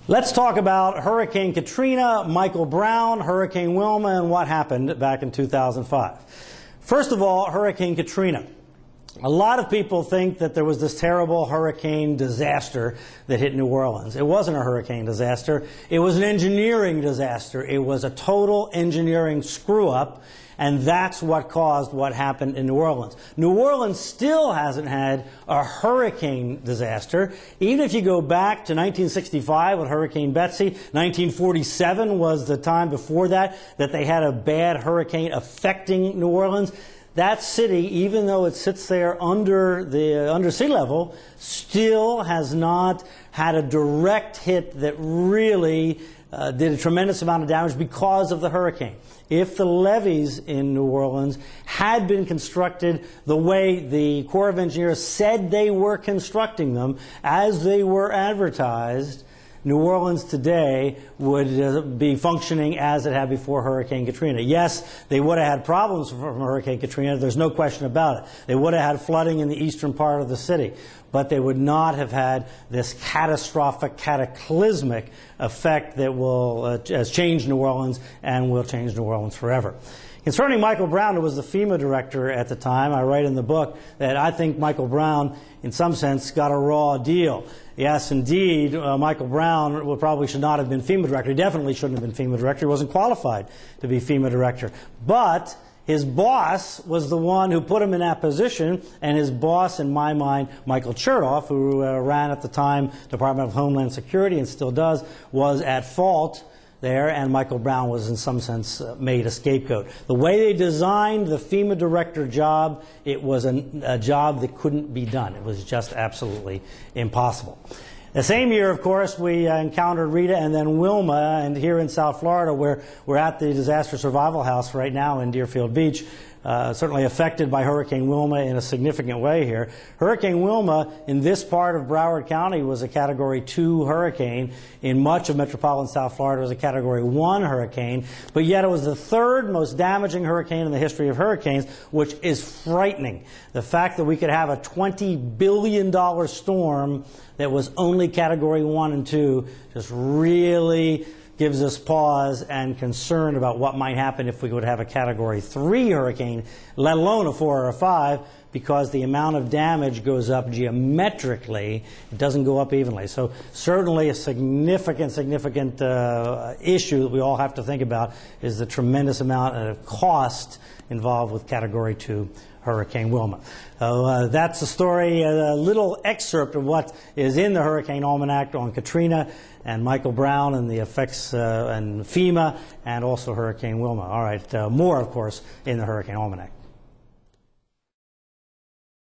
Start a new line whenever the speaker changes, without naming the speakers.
Let's talk about Hurricane Katrina, Michael Brown, Hurricane Wilma, and what happened back in 2005. First of all, Hurricane Katrina. A lot of people think that there was this terrible hurricane disaster that hit New Orleans. It wasn't a hurricane disaster. It was an engineering disaster. It was a total engineering screw-up, and that's what caused what happened in New Orleans. New Orleans still hasn't had a hurricane disaster. Even if you go back to 1965 with Hurricane Betsy, 1947 was the time before that they had a bad hurricane affecting New Orleans. That city, even though it sits there under sea level, still has not had a direct hit that really did a tremendous amount of damage because of the hurricane. If the levees in New Orleans had been constructed the way the Corps of Engineers said they were constructing them, as they were advertised, New Orleans today would be functioning as it had before Hurricane Katrina. Yes, they would have had problems from Hurricane Katrina. There's no question about it. They would have had flooding in the eastern part of the city, but they would not have had this catastrophic, cataclysmic effect that has changed New Orleans and will change New Orleans forever. Concerning Michael Brown, who was the FEMA director at the time, I write in the book that I think Michael Brown, in some sense, got a raw deal. Yes, indeed, Michael Brown probably should not have been FEMA director. He definitely shouldn't have been FEMA director. He wasn't qualified to be FEMA director. But his boss was the one who put him in that position, and his boss, in my mind, Michael Chertoff, who ran at the time Department of Homeland Security and still does, was at fault there, and Michael Brown was in some sense made a scapegoat. The way they designed the FEMA director job, it was a job that couldn't be done. It was just absolutely impossible. The same year, of course, we encountered Rita and then Wilma, and here in South Florida, where we're at the Disaster Survival House right now in Deerfield Beach, certainly affected by Hurricane Wilma in a significant way here. Hurricane Wilma in this part of Broward County was a Category 2 hurricane. In much of metropolitan South Florida, it was a Category 1 hurricane, but yet it was the third most damaging hurricane in the history of hurricanes, which is frightening. The fact that we could have a $20 billion storm that was only Category 1 and 2 just really gives us pause and concern about what might happen if we would have a Category 3 hurricane, let alone a 4 or a 5, because the amount of damage goes up geometrically. It doesn't go up evenly. So certainly a significant issue that we all have to think about is the tremendous amount of cost involved with Category 2 Hurricane Wilma. So that's the story, a little excerpt of what is in the Hurricane Almanac on Katrina and Michael Brown and the effects and FEMA and also Hurricane Wilma. All right, more, of course, in the Hurricane Almanac.